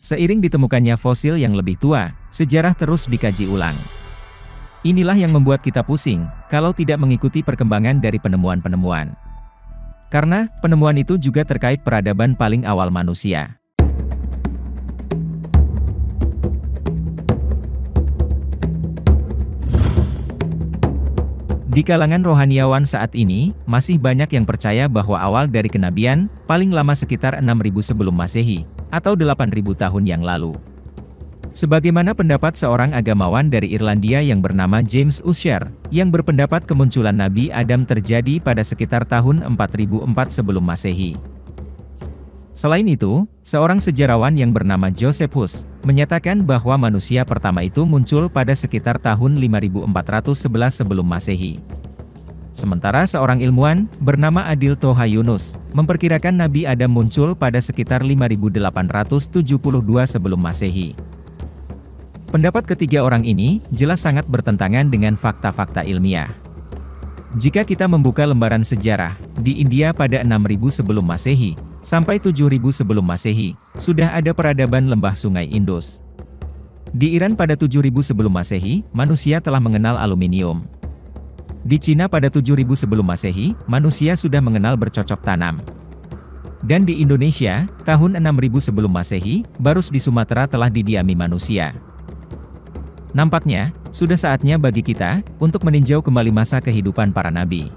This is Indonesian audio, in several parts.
Seiring ditemukannya fosil yang lebih tua, sejarah terus dikaji ulang. Inilah yang membuat kita pusing, kalau tidak mengikuti perkembangan dari penemuan-penemuan. Karena, penemuan itu juga terkait peradaban paling awal manusia. Di kalangan rohaniawan saat ini, masih banyak yang percaya bahwa awal dari kenabian, paling lama sekitar 6.000 sebelum Masehi, atau 8.000 tahun yang lalu. Sebagaimana pendapat seorang agamawan dari Irlandia yang bernama James Ussher, yang berpendapat kemunculan Nabi Adam terjadi pada sekitar tahun 4004 sebelum Masehi. Selain itu, seorang sejarawan yang bernama Josephus, menyatakan bahwa manusia pertama itu muncul pada sekitar tahun 5411 sebelum Masehi. Sementara seorang ilmuwan, bernama Adil Toha Yunus, memperkirakan Nabi Adam muncul pada sekitar 5872 sebelum Masehi. Pendapat ketiga orang ini, jelas sangat bertentangan dengan fakta-fakta ilmiah. Jika kita membuka lembaran sejarah, di India pada 6000 sebelum Masehi, sampai 7000 sebelum Masehi, sudah ada peradaban lembah sungai Indus. Di Iran pada 7000 sebelum Masehi, manusia telah mengenal aluminium. Di Cina pada 7000 sebelum Masehi, manusia sudah mengenal bercocok tanam. Dan di Indonesia, tahun 6000 sebelum Masehi, baru di Sumatera telah didiami manusia. Nampaknya, sudah saatnya bagi kita, untuk meninjau kembali masa kehidupan para nabi.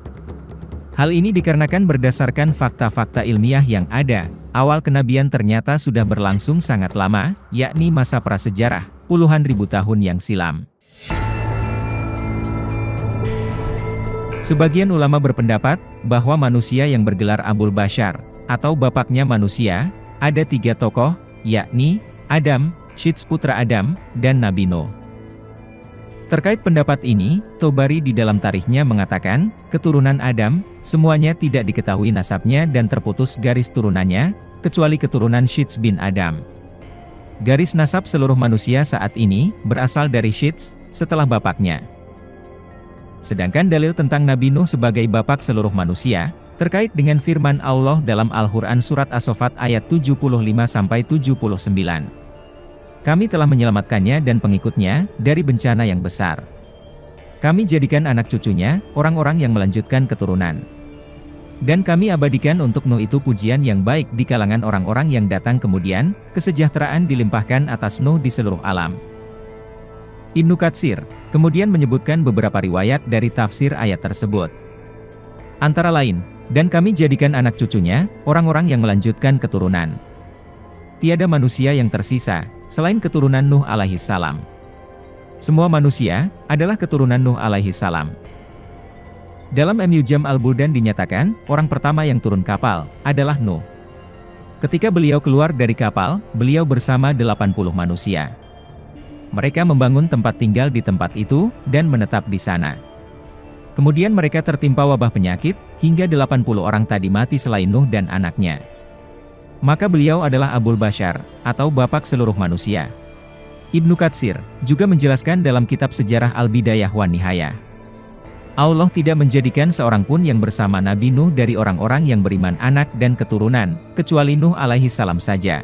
Hal ini dikarenakan berdasarkan fakta-fakta ilmiah yang ada, awal kenabian ternyata sudah berlangsung sangat lama, yakni masa prasejarah, puluhan ribu tahun yang silam. Sebagian ulama berpendapat, bahwa manusia yang bergelar Abul Bashar, atau bapaknya manusia, ada 3 tokoh, yakni, Adam, Syits putra Adam, dan Nabi Nuh. Terkait pendapat ini, Tobari di dalam tarikhnya mengatakan, keturunan Adam, semuanya tidak diketahui nasabnya dan terputus garis turunannya, kecuali keturunan Syits bin Adam. Garis nasab seluruh manusia saat ini, berasal dari Syits, setelah bapaknya. Sedangkan dalil tentang Nabi Nuh sebagai bapak seluruh manusia, terkait dengan firman Allah dalam Al-Quran Surat As-Saffat ayat 75-79. Kami telah menyelamatkannya dan pengikutnya, dari bencana yang besar. Kami jadikan anak cucunya, orang-orang yang melanjutkan keturunan. Dan kami abadikan untuk Nuh itu pujian yang baik di kalangan orang-orang yang datang kemudian, kesejahteraan dilimpahkan atas Nuh di seluruh alam. Ibnu Katsir, kemudian menyebutkan beberapa riwayat dari tafsir ayat tersebut. Antara lain, dan kami jadikan anak cucunya, orang-orang yang melanjutkan keturunan. Tiada manusia yang tersisa, selain keturunan Nuh alaihi salam. Semua manusia, adalah keturunan Nuh alaihi salam. Dalam Mu'jam Al-Buldan dinyatakan, orang pertama yang turun kapal, adalah Nuh. Ketika beliau keluar dari kapal, beliau bersama 80 manusia. Mereka membangun tempat tinggal di tempat itu, dan menetap di sana. Kemudian mereka tertimpa wabah penyakit, hingga 80 orang tadi mati selain Nuh dan anaknya. Maka beliau adalah Abul Bashar, atau bapak seluruh manusia. Ibnu Katsir, juga menjelaskan dalam kitab sejarah Al-Bidayah wan Nihayah. Allah tidak menjadikan seorang pun yang bersama Nabi Nuh dari orang-orang yang beriman anak dan keturunan, kecuali Nuh alaihi salam saja.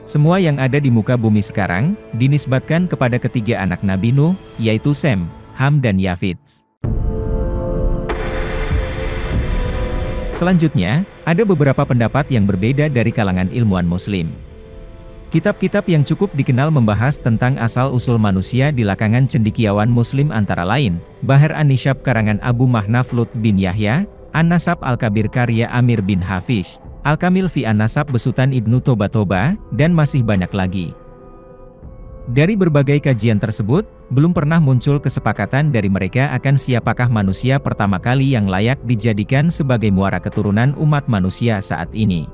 Semua yang ada di muka bumi sekarang, dinisbatkan kepada ketiga anak Nabi Nuh, yaitu Sem, Ham dan Yafid. Selanjutnya, ada beberapa pendapat yang berbeda dari kalangan ilmuwan muslim. Kitab-kitab yang cukup dikenal membahas tentang asal-usul manusia di lakangan cendekiawan muslim antara lain, Bahr an-Nishab karangan Abu Mahnaf Lut bin Yahya, An-Nasab Al-Kabir karya Amir bin Hafiz, Al-Kamil fi An-Nasab besutan Ibnu Toba, dan masih banyak lagi. Dari berbagai kajian tersebut, belum pernah muncul kesepakatan dari mereka akan siapakah manusia pertama kali yang layak dijadikan sebagai muara keturunan umat manusia saat ini.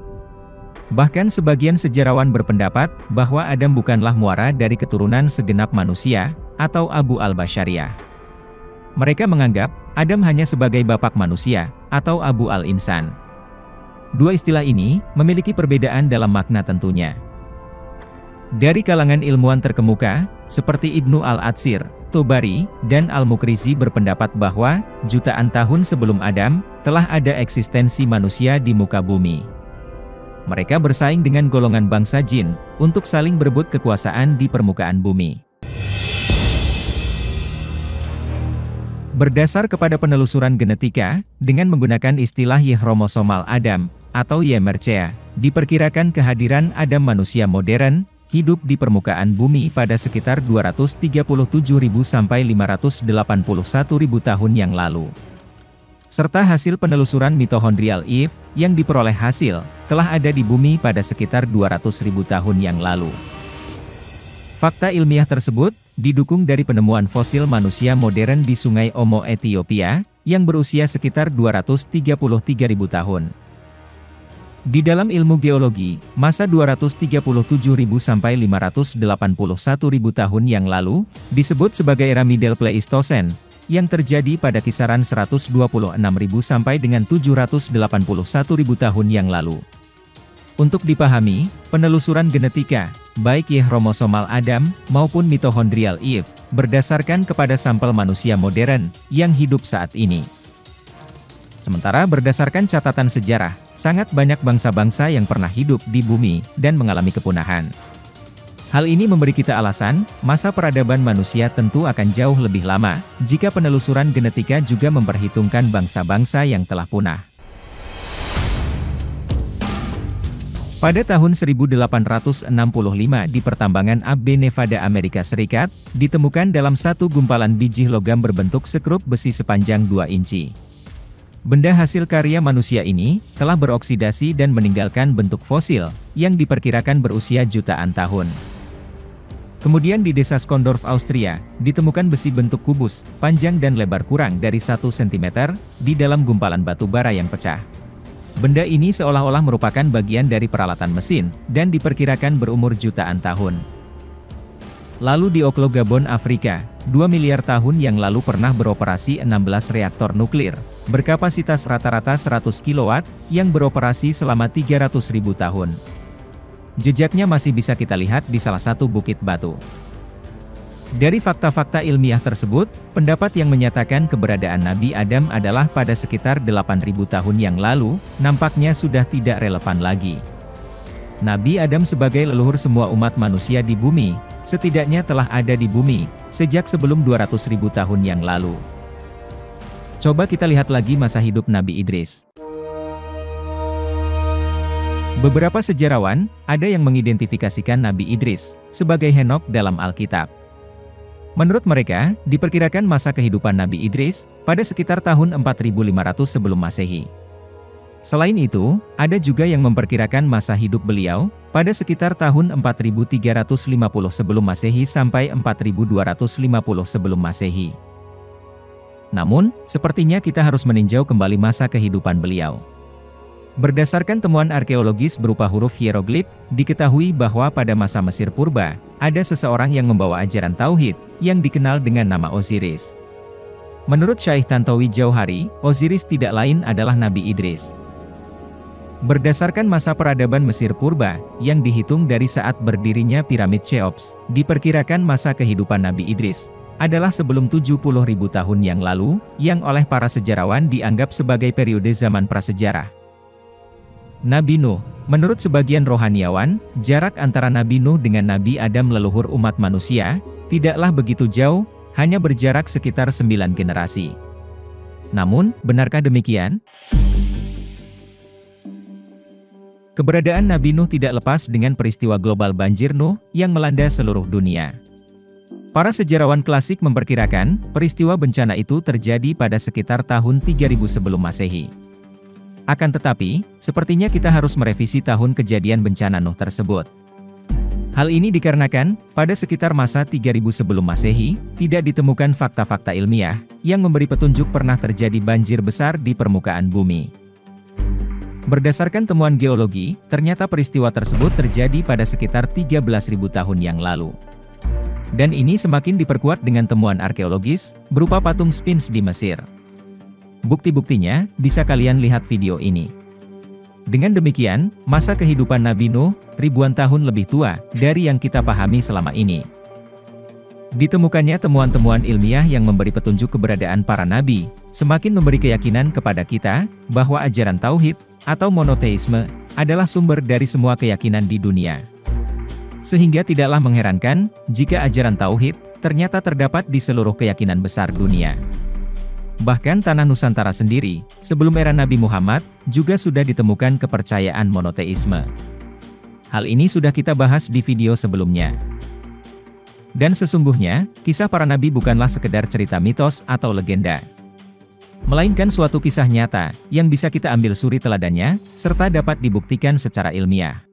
Bahkan sebagian sejarawan berpendapat bahwa Adam bukanlah muara dari keturunan segenap manusia, atau Abu al-Bashariyah. Mereka menganggap, Adam hanya sebagai bapak manusia, atau Abu al-Insan. Dua istilah ini, memiliki perbedaan dalam makna tentunya. Dari kalangan ilmuwan terkemuka, seperti Ibnu al-Atsir, Tobari, dan Al-Mukrizi berpendapat bahwa, jutaan tahun sebelum Adam, telah ada eksistensi manusia di muka bumi. Mereka bersaing dengan golongan bangsa jin untuk saling berebut kekuasaan di permukaan bumi. Berdasar kepada penelusuran genetika, dengan menggunakan istilah Y-kromosomal Adam, atau YMRCA, diperkirakan kehadiran Adam manusia modern, hidup di permukaan bumi pada sekitar 237.000 sampai 581.000 tahun yang lalu. Serta hasil penelusuran mitochondrial Eve, yang diperoleh hasil, telah ada di bumi pada sekitar 200.000 tahun yang lalu. Fakta ilmiah tersebut, didukung dari penemuan fosil manusia modern di Sungai Omo, Ethiopia, yang berusia sekitar 233.000 tahun. Di dalam ilmu geologi, masa 237.000 sampai 581.000 tahun yang lalu, disebut sebagai era Middle Pleistocene, yang terjadi pada kisaran 126.000 sampai dengan 781.000 tahun yang lalu. Untuk dipahami, penelusuran genetika, baik Y-kromosomal Adam maupun mitochondrial Eve, berdasarkan kepada sampel manusia modern yang hidup saat ini. Sementara berdasarkan catatan sejarah, sangat banyak bangsa-bangsa yang pernah hidup di bumi dan mengalami kepunahan. Hal ini memberi kita alasan, masa peradaban manusia tentu akan jauh lebih lama, jika penelusuran genetika juga memperhitungkan bangsa-bangsa yang telah punah. Pada tahun 1865 di pertambangan Abe Nevada, Amerika Serikat, ditemukan dalam satu gumpalan biji logam berbentuk sekrup besi sepanjang 2 inci. Benda hasil karya manusia ini, telah beroksidasi dan meninggalkan bentuk fosil, yang diperkirakan berusia jutaan tahun. Kemudian di desa Skondorf, Austria, ditemukan besi bentuk kubus, panjang dan lebar kurang dari 1 cm, di dalam gumpalan batu bara yang pecah. Benda ini seolah-olah merupakan bagian dari peralatan mesin, dan diperkirakan berumur jutaan tahun. Lalu di Oklo, Gabon, Afrika, 2 miliar tahun yang lalu pernah beroperasi 16 reaktor nuklir, berkapasitas rata-rata 100 kW, yang beroperasi selama 300.000 tahun. Jejaknya masih bisa kita lihat di salah satu bukit batu. Dari fakta-fakta ilmiah tersebut, pendapat yang menyatakan keberadaan Nabi Adam adalah pada sekitar 8.000 tahun yang lalu, nampaknya sudah tidak relevan lagi. Nabi Adam sebagai leluhur semua umat manusia di bumi, setidaknya telah ada di bumi, sejak sebelum 200.000 tahun yang lalu. Coba kita lihat lagi masa hidup Nabi Idris. Beberapa sejarawan, ada yang mengidentifikasikan Nabi Idris sebagai Henokh dalam Alkitab. Menurut mereka, diperkirakan masa kehidupan Nabi Idris pada sekitar tahun 4500 sebelum Masehi. Selain itu, ada juga yang memperkirakan masa hidup beliau pada sekitar tahun 4350 sebelum Masehi sampai 4250 sebelum Masehi. Namun, sepertinya kita harus meninjau kembali masa kehidupan beliau. Berdasarkan temuan arkeologis berupa huruf hieroglif, diketahui bahwa pada masa Mesir purba, ada seseorang yang membawa ajaran tauhid, yang dikenal dengan nama Osiris. Menurut Syaikh Tantowi Jauhari, Osiris tidak lain adalah Nabi Idris. Berdasarkan masa peradaban Mesir purba, yang dihitung dari saat berdirinya piramid Cheops, diperkirakan masa kehidupan Nabi Idris adalah sebelum 70.000 tahun yang lalu, yang oleh para sejarawan dianggap sebagai periode zaman prasejarah. Nabi Nuh. Menurut sebagian rohaniawan, jarak antara Nabi Nuh dengan Nabi Adam leluhur umat manusia, tidaklah begitu jauh, hanya berjarak sekitar 9 generasi. Namun, benarkah demikian? Keberadaan Nabi Nuh tidak lepas dengan peristiwa global banjir Nuh, yang melanda seluruh dunia. Para sejarawan klasik memperkirakan, peristiwa bencana itu terjadi pada sekitar tahun 3000 sebelum Masehi. Akan tetapi, sepertinya kita harus merevisi tahun kejadian bencana Nuh tersebut. Hal ini dikarenakan, pada sekitar masa 3000 sebelum Masehi, tidak ditemukan fakta-fakta ilmiah, yang memberi petunjuk pernah terjadi banjir besar di permukaan bumi. Berdasarkan temuan geologi, ternyata peristiwa tersebut terjadi pada sekitar 13.000 tahun yang lalu. Dan ini semakin diperkuat dengan temuan arkeologis, berupa patung Sphinx di Mesir. Bukti-buktinya, bisa kalian lihat video ini. Dengan demikian, masa kehidupan Nabi Nuh, ribuan tahun lebih tua, dari yang kita pahami selama ini. Ditemukannya temuan-temuan ilmiah yang memberi petunjuk keberadaan para nabi, semakin memberi keyakinan kepada kita, bahwa ajaran tauhid, atau monoteisme, adalah sumber dari semua keyakinan di dunia. Sehingga tidaklah mengherankan, jika ajaran tauhid, ternyata terdapat di seluruh keyakinan besar dunia. Bahkan tanah Nusantara sendiri, sebelum era Nabi Muhammad, juga sudah ditemukan kepercayaan monoteisme. Hal ini sudah kita bahas di video sebelumnya. Dan sesungguhnya, kisah para nabi bukanlah sekedar cerita mitos atau legenda. Melainkan suatu kisah nyata, yang bisa kita ambil suri teladannya, serta dapat dibuktikan secara ilmiah.